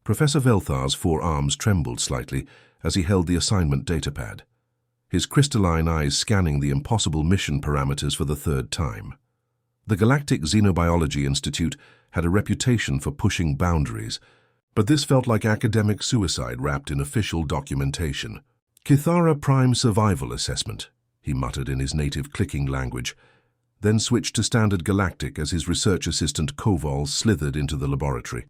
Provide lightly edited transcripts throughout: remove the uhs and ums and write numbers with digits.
Professor Velthar's forearms trembled slightly as he held the assignment datapad, his crystalline eyes scanning the impossible mission parameters for the third time. The Galactic Xenobiology Institute had a reputation for pushing boundaries, but this felt like academic suicide wrapped in official documentation. Kithara Prime Survival Assessment, he muttered in his native clicking language, then switched to Standard Galactic as his research assistant Koval slithered into the laboratory.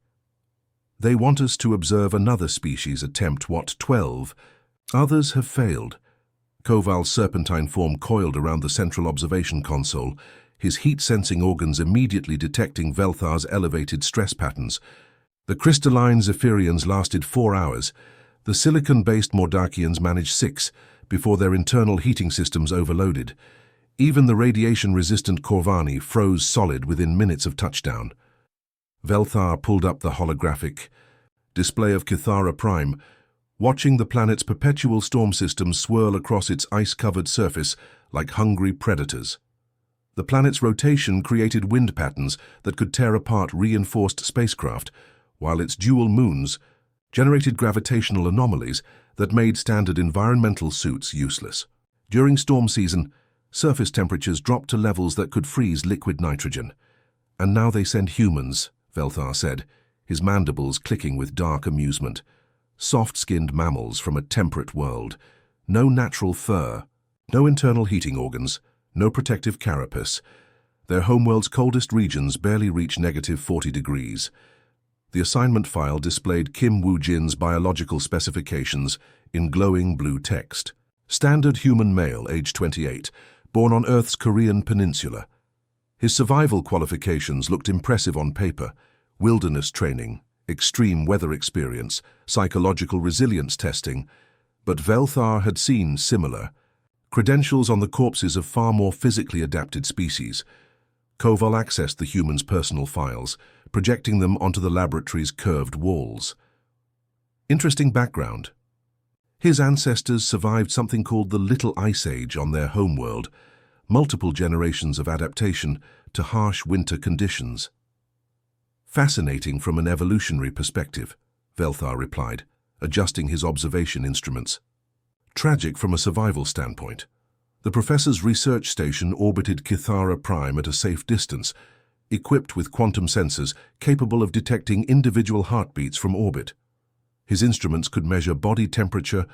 They want us to observe another species attempt what, 12? Others have failed. Koval's serpentine form coiled around the central observation console, his heat-sensing organs immediately detecting Velthar's elevated stress patterns. The crystalline Zephyrians lasted 4 hours. The silicon-based Mordakians managed 6 before their internal heating systems overloaded. Even the radiation-resistant Corvani froze solid within minutes of touchdown. Velthar pulled up the holographic display of Kithara Prime, watching the planet's perpetual storm systems swirl across its ice-covered surface like hungry predators. The planet's rotation created wind patterns that could tear apart reinforced spacecraft, while its dual moons generated gravitational anomalies that made standard environmental suits useless. During storm season, surface temperatures dropped to levels that could freeze liquid nitrogen. And now they send humans, Velthar said, his mandibles clicking with dark amusement. Soft-skinned mammals from a temperate world. No natural fur, no internal heating organs, no protective carapace. Their homeworld's coldest regions barely reach -40 degrees. The assignment file displayed Kim Woo-jin's biological specifications in glowing blue text. Standard human male, age 28, born on Earth's Korean peninsula. His survival qualifications looked impressive on paper: wilderness training, extreme weather experience, psychological resilience testing. But Velthar had seen similar credentials on the corpses of far more physically adapted species. Koval accessed the human's personal files, projecting them onto the laboratory's curved walls. Interesting background. His ancestors survived something called the Little Ice Age on their homeworld, multiple generations of adaptation to harsh winter conditions. Fascinating from an evolutionary perspective, Velthar replied, adjusting his observation instruments. Tragic from a survival standpoint. The professor's research station orbited Kithara Prime at a safe distance, equipped with quantum sensors capable of detecting individual heartbeats from orbit. His instruments could measure body temperature,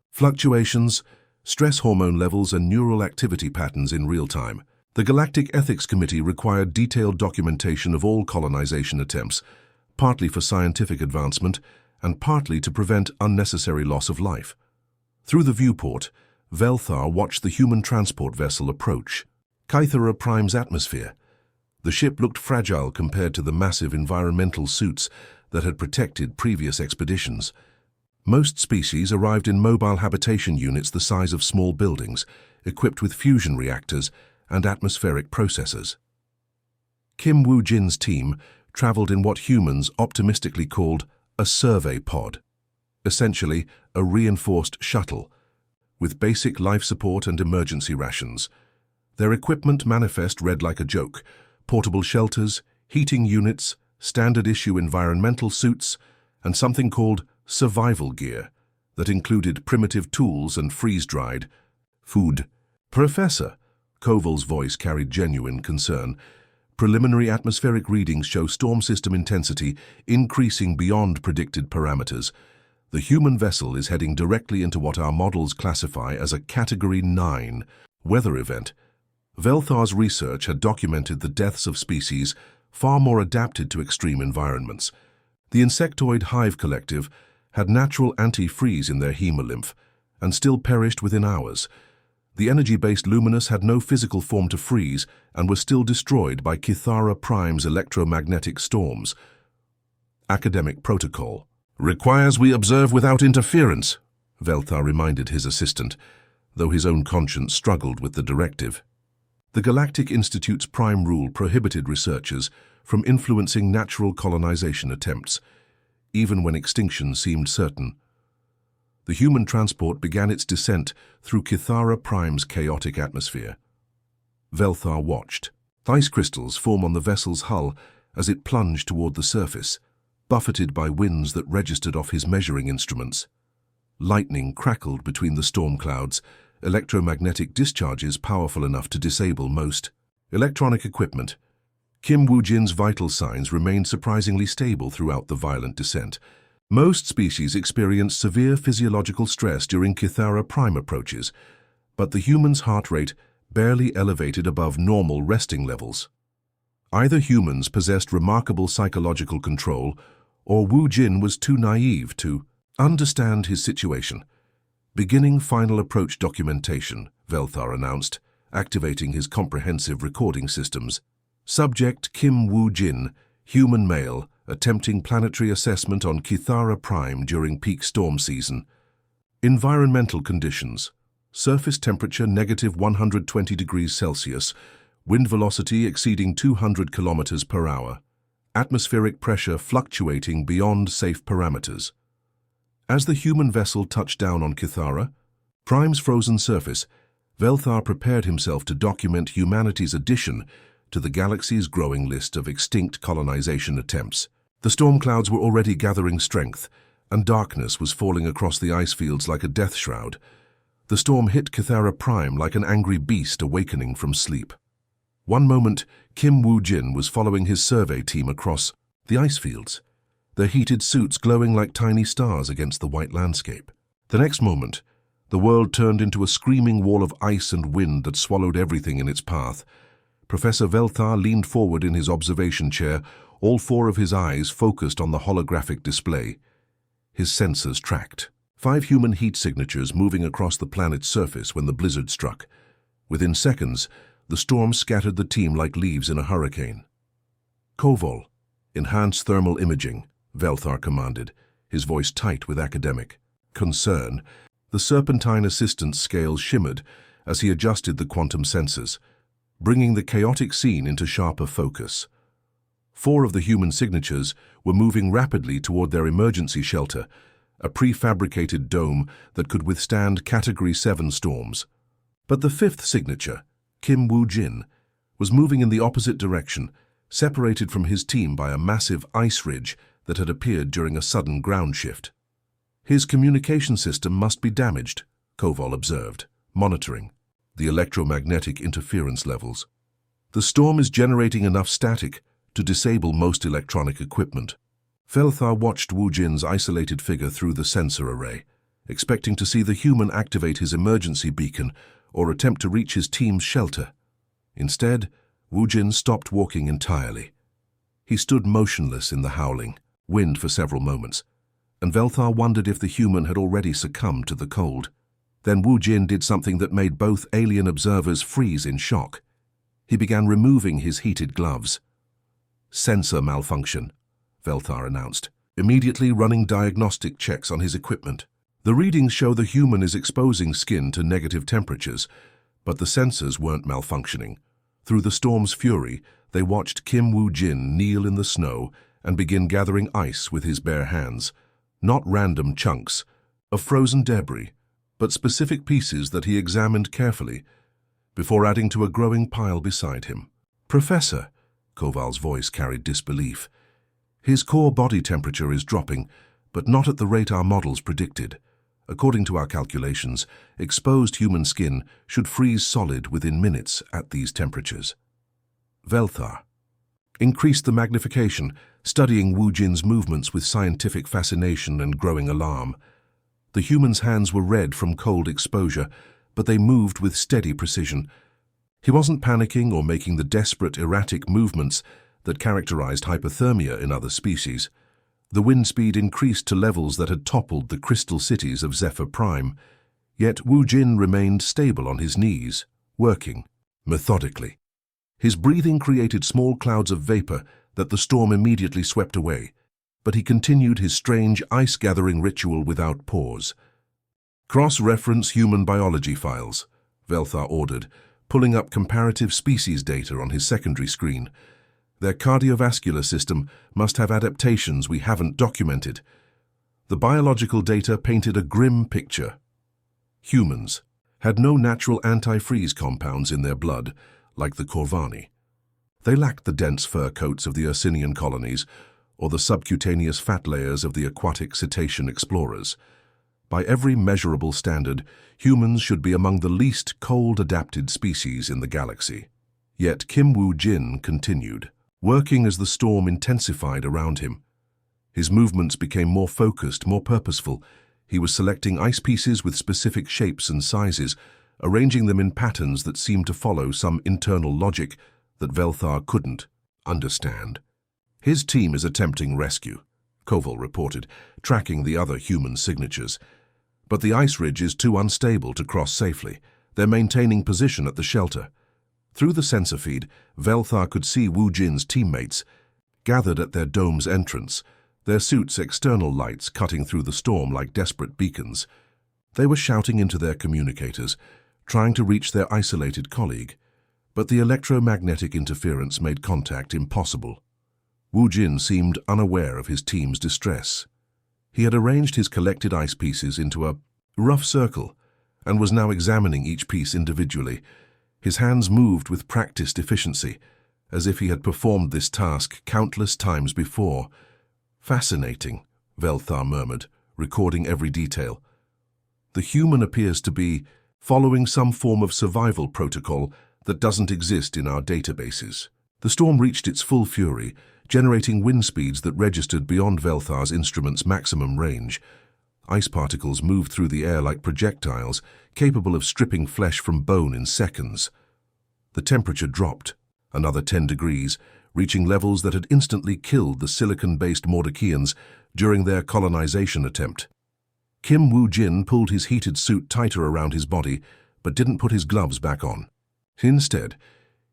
fluctuations, stress hormone levels, and neural activity patterns in real time. The Galactic Ethics Committee required detailed documentation of all colonization attempts, partly for scientific advancement and partly to prevent unnecessary loss of life. Through the viewport, Velthar watched the human transport vessel approach. Kithara Prime's atmosphere. The ship looked fragile compared to the massive environmental suits that had protected previous expeditions. Most species arrived in mobile habitation units the size of small buildings, equipped with fusion reactors and atmospheric processors. Kim Woo-jin's team traveled in what humans optimistically called a survey pod, essentially a reinforced shuttle, with basic life support and emergency rations. Their equipment manifest read like a joke: portable shelters, heating units, standard-issue environmental suits, and something called survival gear that included primitive tools and freeze-dried food. Professor, Koval's voice carried genuine concern. Preliminary atmospheric readings show storm system intensity increasing beyond predicted parameters. The human vessel is heading directly into what our models classify as a Category 9 weather event. Velthar's research had documented the deaths of species far more adapted to extreme environments. The insectoid hive collective had natural anti-freeze in their hemolymph and still perished within hours. The energy-based Luminous had no physical form to freeze and was still destroyed by Kithara Prime's electromagnetic storms. Academic protocol requires we observe without interference, Velthar reminded his assistant, though his own conscience struggled with the directive. The Galactic Institute's prime rule prohibited researchers from influencing natural colonization attempts, even when extinction seemed certain. The human transport began its descent through Kithara Prime's chaotic atmosphere. Velthar watched. Ice crystals form on the vessel's hull as it plunged toward the surface. buffeted by winds that registered off his measuring instruments. Lightning crackled between the storm clouds, electromagnetic discharges powerful enough to disable most electronic equipment. Kim Woo-jin's vital signs remained surprisingly stable throughout the violent descent. Most species experience severe physiological stress during Kithara prime approaches, but the human's heart rate barely elevated above normal resting levels. Either humans possessed remarkable psychological control, or Woo-jin was too naive to understand his situation. Beginning final approach documentation, Velthar announced, activating his comprehensive recording systems. Subject Kim Woo-jin, human male, attempting planetary assessment on Kithara Prime during peak storm season. Environmental conditions. Surface temperature -120 degrees Celsius, wind velocity exceeding 200 kilometers per hour, atmospheric pressure fluctuating beyond safe parameters. As the human vessel touched down on Kithara, Prime's frozen surface, Velthar prepared himself to document humanity's addition to the galaxy's growing list of extinct colonization attempts. The storm clouds were already gathering strength, and darkness was falling across the ice fields like a death shroud. The storm hit Kithara Prime like an angry beast awakening from sleep. One moment, Kim Woo-jin was following his survey team across the ice fields, their heated suits glowing like tiny stars against the white landscape. The next moment, the world turned into a screaming wall of ice and wind that swallowed everything in its path. Professor Velthar leaned forward in his observation chair, all four of his eyes focused on the holographic display. His sensors tracked 5 human heat signatures moving across the planet's surface when the blizzard struck. Within seconds, the storm scattered the team like leaves in a hurricane. Koval, enhance thermal imaging, Velthar commanded, his voice tight with academic concern. The serpentine assistance scales shimmered as he adjusted the quantum sensors, bringing the chaotic scene into sharper focus. 4 of the human signatures were moving rapidly toward their emergency shelter, a prefabricated dome that could withstand Category 7 storms. But the 5th signature, Kim Woo-jin, was moving in the opposite direction, separated from his team by a massive ice ridge that had appeared during a sudden ground shift. His communication system must be damaged, Koval observed, monitoring the electromagnetic interference levels. The storm is generating enough static to disable most electronic equipment. Velthar watched Woo-jin's isolated figure through the sensor array, expecting to see the human activate his emergency beacon or attempt to reach his team's shelter. Instead, Woo-jin stopped walking entirely. He stood motionless in the howling wind for several moments, and Velthar wondered if the human had already succumbed to the cold. Then Woo-jin did something that made both alien observers freeze in shock. He began removing his heated gloves. Sensor malfunction, Velthar announced, immediately running diagnostic checks on his equipment. The readings show the human is exposing skin to negative temperatures, but the sensors weren't malfunctioning. Through the storm's fury, they watched Kim Woo-jin kneel in the snow and begin gathering ice with his bare hands. Not random chunks of frozen debris, but specific pieces that he examined carefully before adding to a growing pile beside him. Professor, Koval's voice carried disbelief. His core body temperature is dropping, but not at the rate our models predicted. According to our calculations, exposed human skin should freeze solid within minutes at these temperatures. Velthar increased the magnification, studying Woo-jin's movements with scientific fascination and growing alarm. The human's hands were red from cold exposure, but they moved with steady precision. He wasn't panicking or making the desperate, erratic movements that characterized hypothermia in other species. The wind speed increased to levels that had toppled the crystal cities of Zephyr Prime, yet Woo-jin remained stable on his knees, working methodically. His breathing created small clouds of vapor that the storm immediately swept away, but he continued his strange ice-gathering ritual without pause. Cross-reference human biology files, Velthar ordered, pulling up comparative species data on his secondary screen. Their cardiovascular system must have adaptations we haven't documented. The biological data painted a grim picture. Humans had no natural anti-freeze compounds in their blood, like the Corvani. They lacked the dense fur coats of the Ursinian colonies, or the subcutaneous fat layers of the aquatic cetacean explorers. By every measurable standard, humans should be among the least cold-adapted species in the galaxy. Yet Kim Woo-jin continued, working as the storm intensified around him. His movements became more focused, more purposeful. He was selecting ice pieces with specific shapes and sizes, arranging them in patterns that seemed to follow some internal logic that Velthar couldn't understand. His team is attempting rescue, Koval reported, tracking the other human signatures. But the ice ridge is too unstable to cross safely. They're maintaining position at the shelter. Through the sensor feed, Velthar could see Woo-jin's teammates, gathered at their dome's entrance, their suits' external lights cutting through the storm like desperate beacons. They were shouting into their communicators, trying to reach their isolated colleague, but the electromagnetic interference made contact impossible. Woo-jin seemed unaware of his team's distress. He had arranged his collected ice pieces into a rough circle and was now examining each piece individually. His hands moved with practiced efficiency, as if he had performed this task countless times before. "Fascinating," Velthar murmured, recording every detail. "The human appears to be following some form of survival protocol that doesn't exist in our databases." The storm reached its full fury, generating wind speeds that registered beyond Velthar's instrument's maximum range. Ice particles moved through the air like projectiles, capable of stripping flesh from bone in seconds. The temperature dropped, another 10 degrees, reaching levels that had instantly killed the silicon-based Mordekians during their colonization attempt. Kim Woo-jin pulled his heated suit tighter around his body, but didn't put his gloves back on. Instead,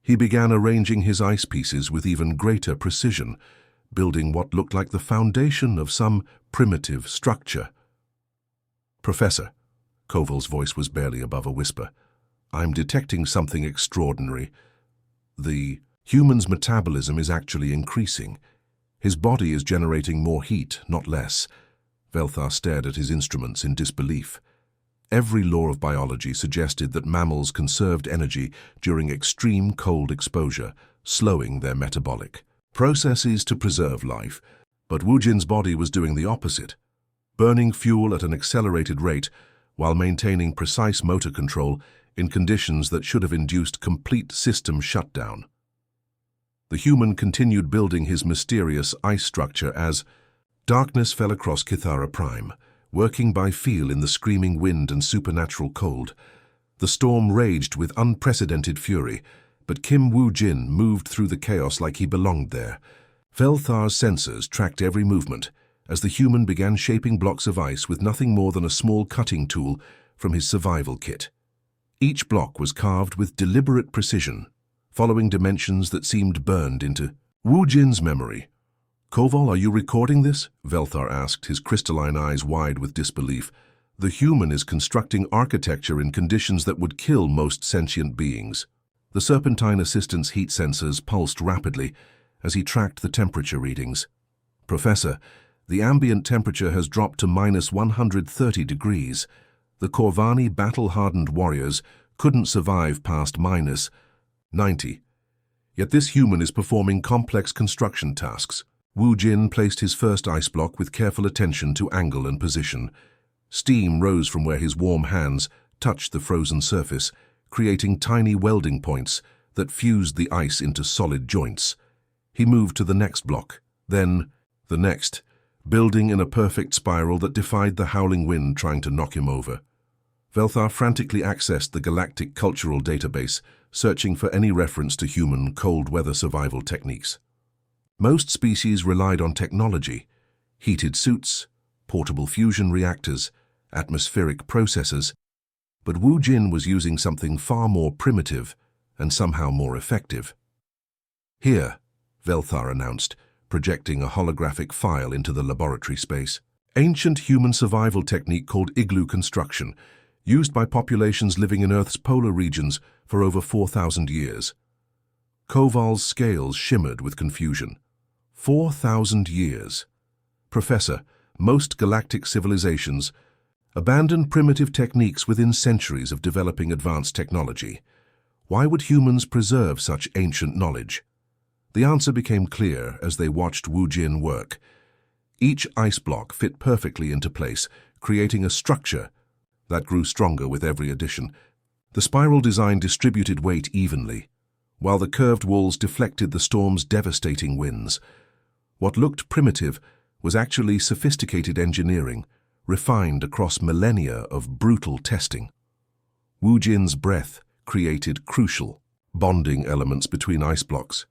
he began arranging his ice pieces with even greater precision, building what looked like the foundation of some primitive structure. "Professor," Koval's voice was barely above a whisper, "I'm detecting something extraordinary. The human's metabolism is actually increasing. His body is generating more heat, not less." Velthar stared at his instruments in disbelief. Every law of biology suggested that mammals conserved energy during extreme cold exposure, slowing their metabolic processes to preserve life. But Woo-jin's body was doing the opposite, burning fuel at an accelerated rate while maintaining precise motor control in conditions that should have induced complete system shutdown. The human continued building his mysterious ice structure as darkness fell across Kithara Prime, working by feel in the screaming wind and supernatural cold. The storm raged with unprecedented fury, but Kim Woo-jin moved through the chaos like he belonged there. Velthar's sensors tracked every movement as the human began shaping blocks of ice with nothing more than a small cutting tool from his survival kit. Each block was carved with deliberate precision, following dimensions that seemed burned into Woo-jin's memory. "Koval, are you recording this?" Velthar asked, his crystalline eyes wide with disbelief. "The human is constructing architecture in conditions that would kill most sentient beings." The serpentine assistant's heat sensors pulsed rapidly as he tracked the temperature readings. "Professor, the ambient temperature has dropped to minus 130 degrees. The Corvani battle-hardened warriors couldn't survive past minus 90. Yet this human is performing complex construction tasks." Woo-jin placed his first ice block with careful attention to angle and position. Steam rose from where his warm hands touched the frozen surface, creating tiny welding points that fused the ice into solid joints. He moved to the next block, then the next, building in a perfect spiral that defied the howling wind trying to knock him over. Velthar frantically accessed the Galactic Cultural Database, searching for any reference to human cold-weather survival techniques. Most species relied on technology: heated suits, portable fusion reactors, atmospheric processors, but Woo-jin was using something far more primitive and somehow more effective. "Here," Velthar announced, projecting a holographic file into the laboratory space. "Ancient human survival technique called Igloo construction, used by populations living in Earth's polar regions for over 4,000 years. Koval's scales shimmered with confusion. 4,000 years. "Professor, most galactic civilizations abandon primitive techniques within centuries of developing advanced technology. Why would humans preserve such ancient knowledge?" The answer became clear as they watched Wu Jin work. Each ice block fit perfectly into place, creating a structure that grew stronger with every addition. The spiral design distributed weight evenly, while the curved walls deflected the storm's devastating winds. What looked primitive was actually sophisticated engineering, refined across millennia of brutal testing. Wu Jin's breath created crucial bonding elements between ice blocks.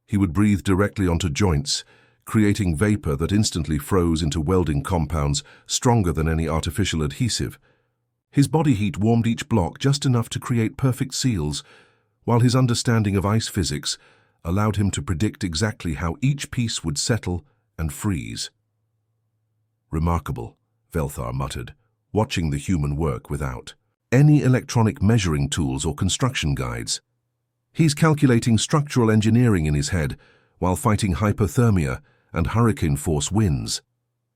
He would breathe directly onto joints, creating vapor that instantly froze into welding compounds stronger than any artificial adhesive. His body heat warmed each block just enough to create perfect seals, while his understanding of ice physics allowed him to predict exactly how each piece would settle and freeze. "Remarkable," Velthar muttered, watching the human work without any electronic measuring tools or construction guides. He's calculating structural engineering in his head while fighting hypothermia and hurricane-force winds.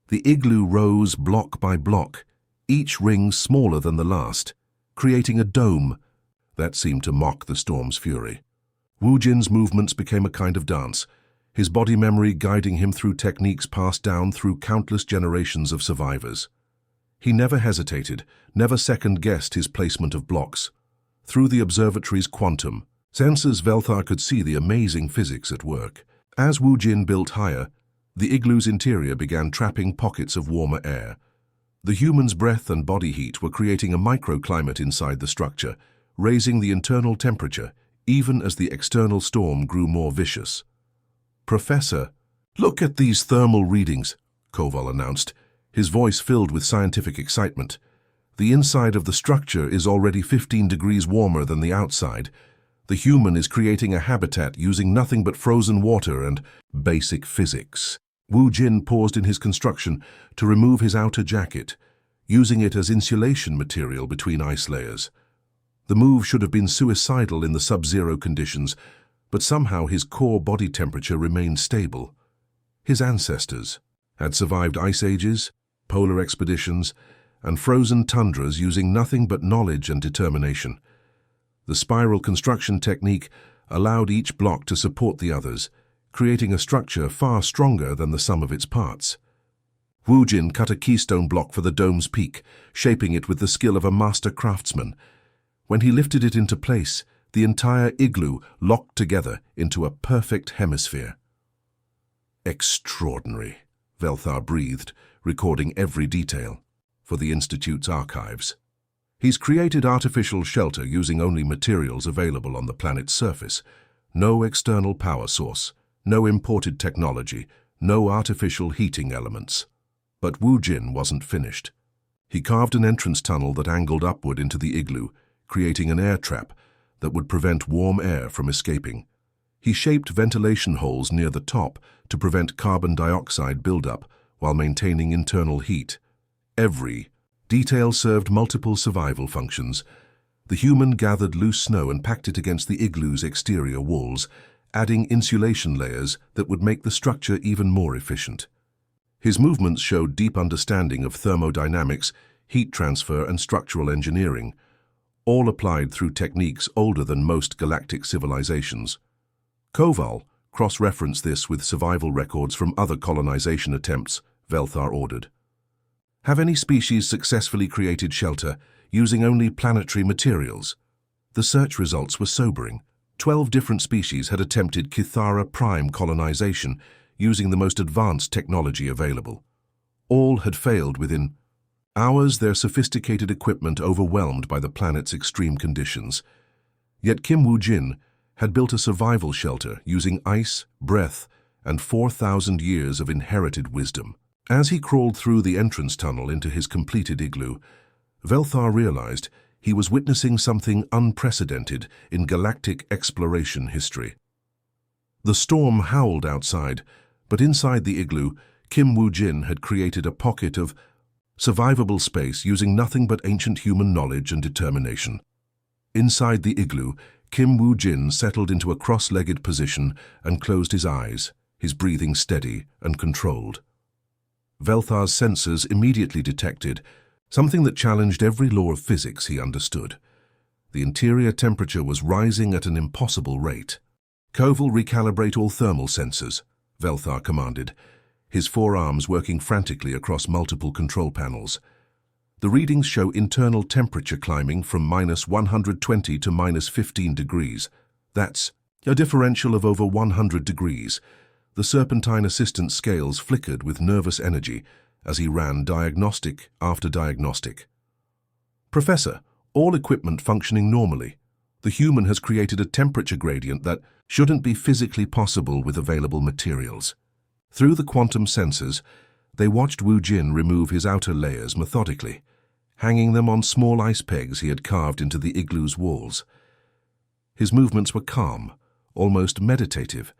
The igloo rose block by block, each ring smaller than the last, creating a dome that seemed to mock the storm's fury. Wu Jin's movements became a kind of dance, his body memory guiding him through techniques passed down through countless generations of survivors. He never hesitated, never second-guessed his placement of blocks. Through the observatory's quantum sensors, Velthar could see the amazing physics at work. As Wu Jin built higher, the igloo's interior began trapping pockets of warmer air. The human's breath and body heat were creating a microclimate inside the structure, raising the internal temperature, even as the external storm grew more vicious. "Professor, look at these thermal readings," Koval announced, his voice filled with scientific excitement. "The inside of the structure is already 15 degrees warmer than the outside. The human is creating a habitat using nothing but frozen water and basic physics." Wu Jin paused in his construction to remove his outer jacket, using it as insulation material between ice layers. The move should have been suicidal in the sub-zero conditions, but somehow his core body temperature remained stable. His ancestors had survived ice ages, polar expeditions, and frozen tundras using nothing but knowledge and determination. The spiral construction technique allowed each block to support the others, creating a structure far stronger than the sum of its parts. Wu Jin cut a keystone block for the dome's peak, shaping it with the skill of a master craftsman. When he lifted it into place, the entire igloo locked together into a perfect hemisphere. "Extraordinary," Velthar breathed, recording every detail for the Institute's archives. He's created artificial shelter using only materials available on the planet's surface. No external power source, no imported technology, no artificial heating elements. But Wu Jin wasn't finished. He carved an entrance tunnel that angled upward into the igloo, creating an air trap that would prevent warm air from escaping. He shaped ventilation holes near the top to prevent carbon dioxide buildup while maintaining internal heat. Every detail served multiple survival functions. The human gathered loose snow and packed it against the igloo's exterior walls, adding insulation layers that would make the structure even more efficient. His movements showed deep understanding of thermodynamics, heat transfer, and structural engineering, all applied through techniques older than most galactic civilizations. Koval cross-referenced this with survival records from other colonization attempts, Velthar ordered. "Have any species successfully created shelter using only planetary materials?" The search results were sobering. 12 different species had attempted Kithara Prime colonization using the most advanced technology available. All had failed within hours, their sophisticated equipment overwhelmed by the planet's extreme conditions. Yet Kim Wu Jin had built a survival shelter using ice, breath, and 4,000 years of inherited wisdom. As he crawled through the entrance tunnel into his completed igloo, Velthar realized he was witnessing something unprecedented in galactic exploration history. The storm howled outside, but inside the igloo, Kim Wu Jin had created a pocket of survivable space using nothing but ancient human knowledge and determination. Inside the igloo, Kim Wu Jin settled into a cross-legged position and closed his eyes, his breathing steady and controlled. Velthar's sensors immediately detected something that challenged every law of physics he understood. The interior temperature was rising at an impossible rate. Koval, recalibrate all thermal sensors, Velthar commanded, his forearms working frantically across multiple control panels. The readings show internal temperature climbing from -120 to -15 degrees. That's a differential of over 100 degrees. The serpentine assistant scales flickered with nervous energy as he ran diagnostic after diagnostic. Professor, all equipment functioning normally. The human has created a temperature gradient that shouldn't be physically possible with available materials. Through the quantum sensors, they watched Wu Jin remove his outer layers methodically, hanging them on small ice pegs he had carved into the igloo's walls. His movements were calm, almost meditative,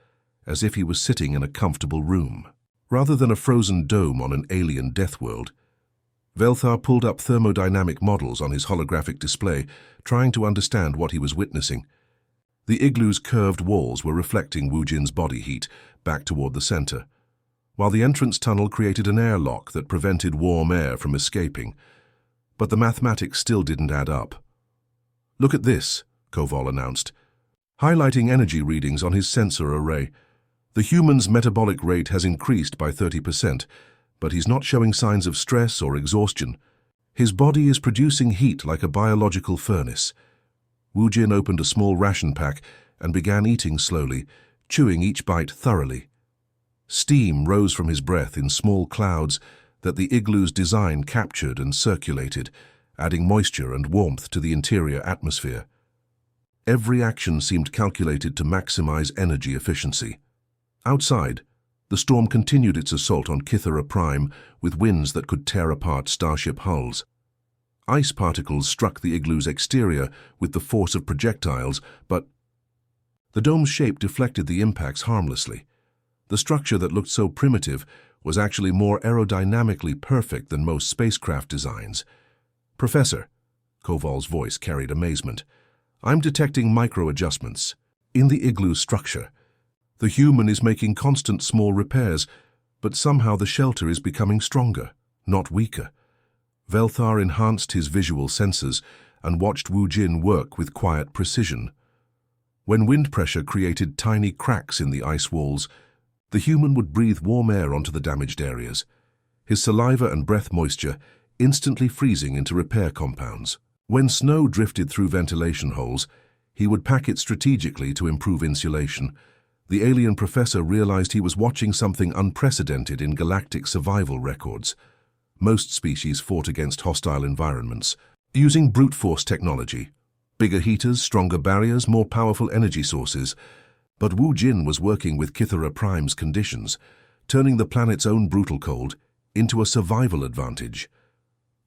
as if he was sitting in a comfortable room. Rather than a frozen dome on an alien death world, Velthar pulled up thermodynamic models on his holographic display, trying to understand what he was witnessing. The igloo's curved walls were reflecting Wu Jin's body heat back toward the center, while the entrance tunnel created an airlock that prevented warm air from escaping. But the mathematics still didn't add up. "Look at this," Koval announced, highlighting energy readings on his sensor array. "The human's metabolic rate has increased by 30%, but he's not showing signs of stress or exhaustion. His body is producing heat like a biological furnace." Wu Jin opened a small ration pack and began eating slowly, chewing each bite thoroughly. Steam rose from his breath in small clouds that the igloo's design captured and circulated, adding moisture and warmth to the interior atmosphere. Every action seemed calculated to maximize energy efficiency. Outside, the storm continued its assault on Kythera Prime with winds that could tear apart starship hulls. Ice particles struck the igloo's exterior with the force of projectiles, but the dome's shape deflected the impacts harmlessly. The structure that looked so primitive was actually more aerodynamically perfect than most spacecraft designs. "Professor," Koval's voice carried amazement, "I'm detecting micro-adjustments in the igloo structure. The human is making constant small repairs, but somehow the shelter is becoming stronger, not weaker." Velthar enhanced his visual senses and watched Wu Jin work with quiet precision. When wind pressure created tiny cracks in the ice walls, the human would breathe warm air onto the damaged areas, his saliva and breath moisture instantly freezing into repair compounds. When snow drifted through ventilation holes, he would pack it strategically to improve insulation. The alien professor realized he was watching something unprecedented in galactic survival records. Most species fought against hostile environments, using brute force technology. Bigger heaters, stronger barriers, more powerful energy sources. But Wu Jin was working with Kythera Prime's conditions, turning the planet's own brutal cold into a survival advantage.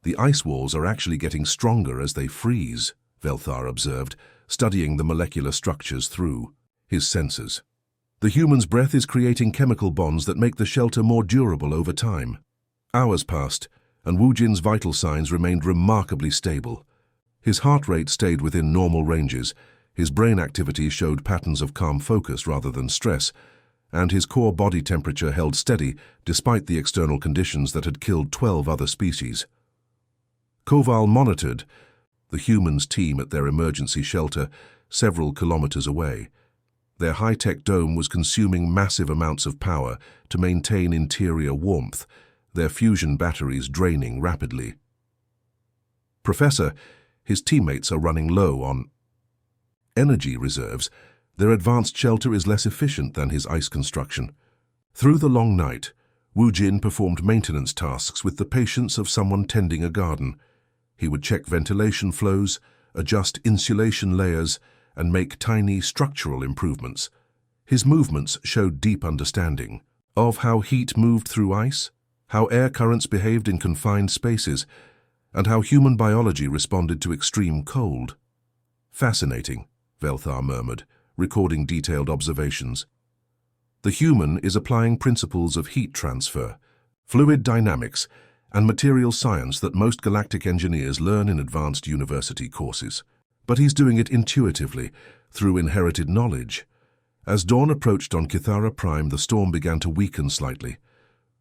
"The ice walls are actually getting stronger as they freeze," Velthar observed, studying the molecular structures through his sensors. "The human's breath is creating chemical bonds that make the shelter more durable over time." Hours passed, and Wu Jin's vital signs remained remarkably stable. His heart rate stayed within normal ranges, his brain activity showed patterns of calm focus rather than stress, and his core body temperature held steady despite the external conditions that had killed 12 other species. Koval monitored the humans' team at their emergency shelter several kilometers away. Their high-tech dome was consuming massive amounts of power to maintain interior warmth, their fusion batteries draining rapidly. "Professor, his teammates are running low on energy reserves. Their advanced shelter is less efficient than his ice construction." Through the long night, Wu Jin performed maintenance tasks with the patience of someone tending a garden. He would check ventilation flows, adjust insulation layers, and make tiny structural improvements. His movements showed deep understanding of how heat moved through ice, how air currents behaved in confined spaces, and how human biology responded to extreme cold. "Fascinating," Velthar murmured, recording detailed observations. "The human is applying principles of heat transfer, fluid dynamics, and material science that most galactic engineers learn in advanced university courses. But he's doing it intuitively, through inherited knowledge." As dawn approached on Kythera Prime, the storm began to weaken slightly.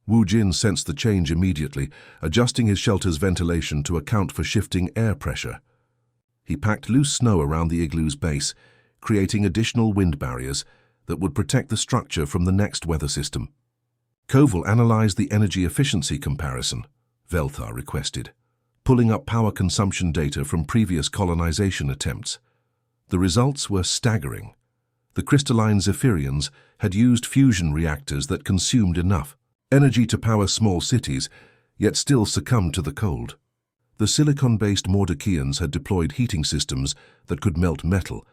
Wu Jin sensed the change immediately, adjusting his shelter's ventilation to account for shifting air pressure. He packed loose snow around the igloo's base, creating additional wind barriers, that would protect the structure from the next weather system. Koval analyzed the energy efficiency comparison, Velthar requested, pulling up power consumption data from previous colonization attempts. The results were staggering. The crystalline Zephyrians had used fusion reactors that consumed enough energy to power small cities, yet still succumbed to the cold. The silicon-based Mordekians had deployed heating systems that could melt metal,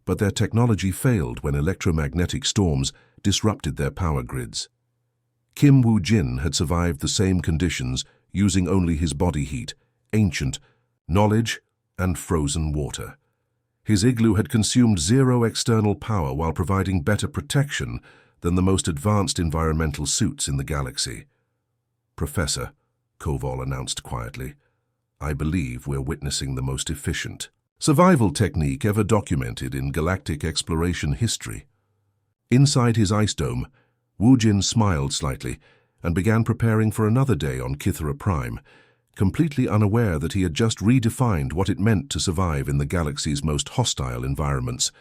but their technology failed when electromagnetic storms disrupted their power grids. Kim Woo-jin had survived the same conditions using only his body heat, ancient knowledge, and frozen water. His Igloo had consumed zero external power while providing better protection than the most advanced environmental suits in the galaxy. "Professor," Koval announced quietly, "I believe we're witnessing the most efficient survival technique ever documented in galactic exploration history." Inside his ice dome, Woo-jin smiled slightly and began preparing for another day on Kythera Prime, completely unaware that he had just redefined what it meant to survive in the galaxy's most hostile environments.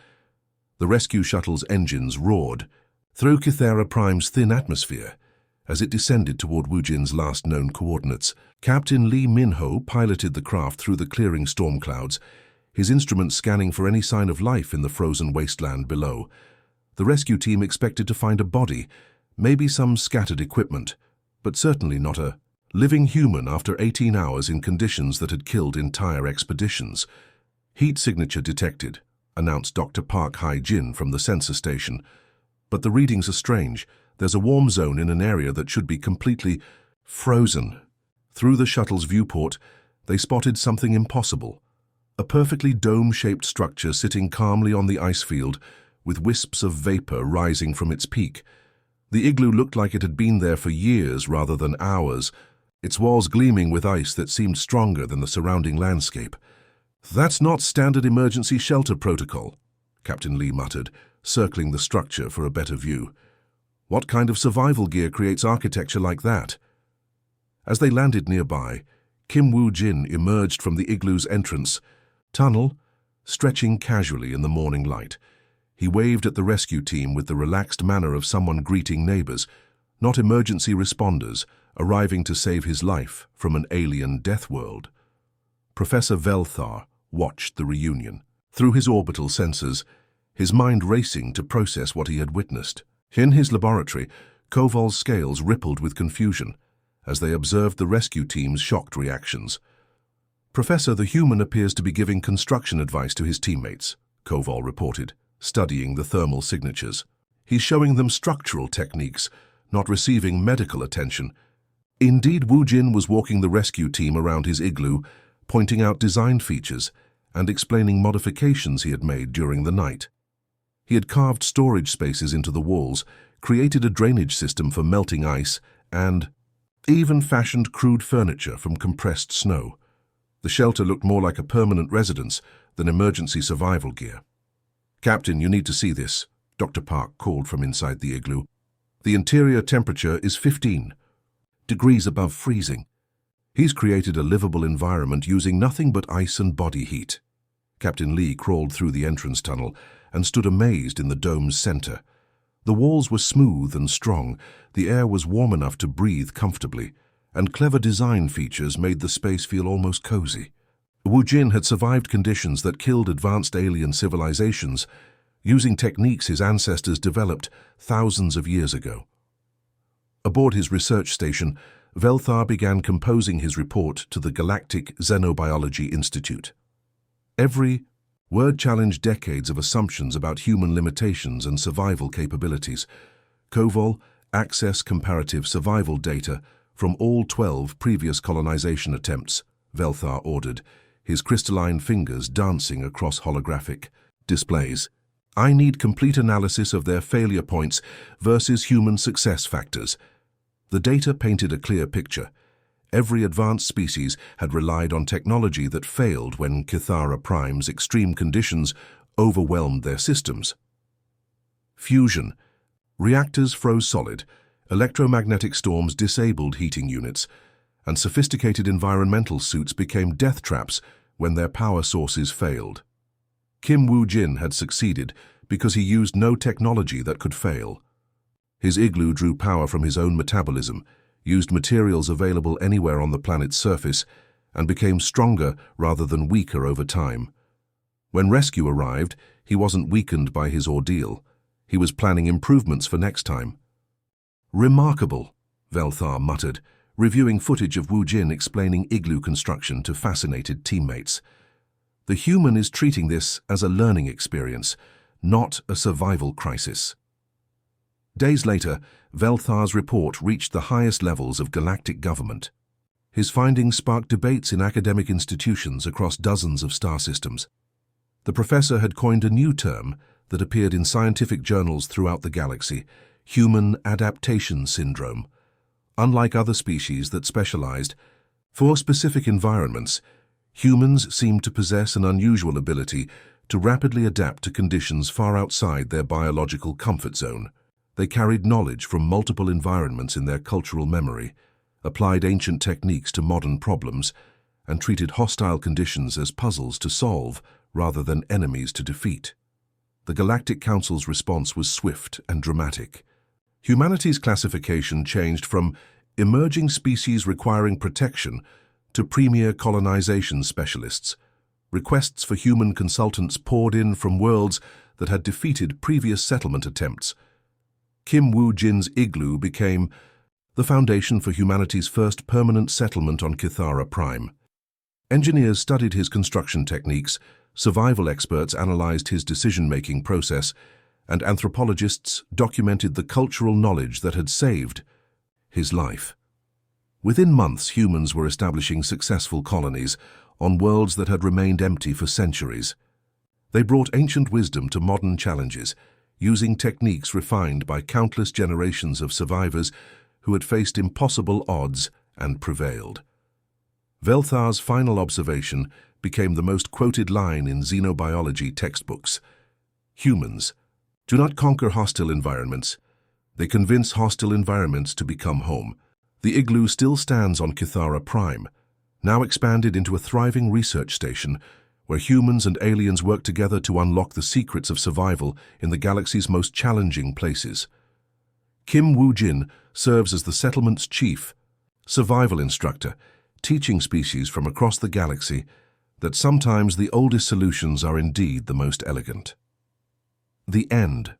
The rescue shuttle's engines roared through Kythera Prime's thin atmosphere as it descended toward Woo-jin's last known coordinates. Captain Lee Min-ho piloted the craft through the clearing storm clouds, his instruments scanning for any sign of life in the frozen wasteland below. The rescue team expected to find a body, maybe some scattered equipment, but certainly not a living human after 18 hours in conditions that had killed entire expeditions. "Heat signature detected," announced Dr. Park Hae-jin from the sensor station. "But the readings are strange. There's a warm zone in an area that should be completely frozen." Through the shuttle's viewport, they spotted something impossible. A perfectly dome-shaped structure sitting calmly on the ice field, with wisps of vapor rising from its peak. The Igloo looked like it had been there for years rather than hours, its walls gleaming with ice that seemed stronger than the surrounding landscape. "That's not standard emergency shelter protocol," Captain Lee muttered, circling the structure for a better view. "What kind of survival gear creates architecture like that?" As they landed nearby, Kim Woo-jin emerged from the Igloo's entrance tunnel, stretching casually in the morning light. He waved at the rescue team with the relaxed manner of someone greeting neighbors, not emergency responders arriving to save his life from an alien death world. Professor Velthar watched the reunion through his orbital sensors, his mind racing to process what he had witnessed. In his laboratory, Koval's scales rippled with confusion as they observed the rescue team's shocked reactions. "Professor, the human appears to be giving construction advice to his teammates," Koval reported, studying the thermal signatures. "He's showing them structural techniques, not receiving medical attention." Indeed, Woo-jin was walking the rescue team around his Igloo, pointing out design features and explaining modifications he had made during the night. He had carved storage spaces into the walls, created a drainage system for melting ice, and even fashioned crude furniture from compressed snow. The shelter looked more like a permanent residence than emergency survival gear. "Captain, you need to see this," Dr. Park called from inside the Igloo. "The interior temperature is 15 degrees above freezing. He's created a livable environment using nothing but ice and body heat." Captain Lee crawled through the entrance tunnel and stood amazed in the dome's center. The walls were smooth and strong, the air was warm enough to breathe comfortably, and clever design features made the space feel almost cozy. Woo-jin had survived conditions that killed advanced alien civilizations, using techniques his ancestors developed thousands of years ago. Aboard his research station, Velthar began composing his report to the Galactic Xenobiology Institute. Every word challenged decades of assumptions about human limitations and survival capabilities. Koval, access comparative survival data from all 12 previous colonization attempts, Velthar ordered, his crystalline fingers dancing across holographic displays. "I need complete analysis of their failure points versus human success factors." The data painted a clear picture. Every advanced species had relied on technology that failed when Kythera Prime's extreme conditions overwhelmed their systems. Fusion. Reactors froze solid, electromagnetic storms disabled heating units, and sophisticated environmental suits became death traps when their power sources failed. Kim Woo-jin had succeeded because he used no technology that could fail. His Igloo drew power from his own metabolism, used materials available anywhere on the planet's surface, and became stronger rather than weaker over time. When rescue arrived, he wasn't weakened by his ordeal. He was planning improvements for next time. "Remarkable," Velthar muttered, reviewing footage of Wu Jin explaining Igloo construction to fascinated teammates. The human is treating this as a learning experience, not a survival crisis. Days later, Velthar's report reached the highest levels of galactic government. His findings sparked debates in academic institutions across dozens of star systems. The professor had coined a new term that appeared in scientific journals throughout the galaxy: human adaptation syndrome. Unlike other species that specialized for specific environments, humans seemed to possess an unusual ability to rapidly adapt to conditions far outside their biological comfort zone. They carried knowledge from multiple environments in their cultural memory, applied ancient techniques to modern problems, and treated hostile conditions as puzzles to solve rather than enemies to defeat. The Galactic Council's response was swift and dramatic. Humanity's classification changed from emerging species requiring protection to premier colonization specialists. Requests for human consultants poured in from worlds that had defeated previous settlement attempts. Kim Wu Jin's Igloo became the foundation for humanity's first permanent settlement on Kithara Prime. Engineers studied his construction techniques, survival experts analyzed his decision-making process, and anthropologists documented the cultural knowledge that had saved his life. Within months, humans were establishing successful colonies on worlds that had remained empty for centuries. They brought ancient wisdom to modern challenges, using techniques refined by countless generations of survivors who had faced impossible odds and prevailed. Velthar's final observation became the most quoted line in xenobiology textbooks. Humans do not conquer hostile environments. They convince hostile environments to become home. The Igloo still stands on Kithara Prime, now expanded into a thriving research station where humans and aliens work together to unlock the secrets of survival in the galaxy's most challenging places. Kim Wu Jin serves as the settlement's chief survival instructor, teaching species from across the galaxy that sometimes the oldest solutions are indeed the most elegant. The end.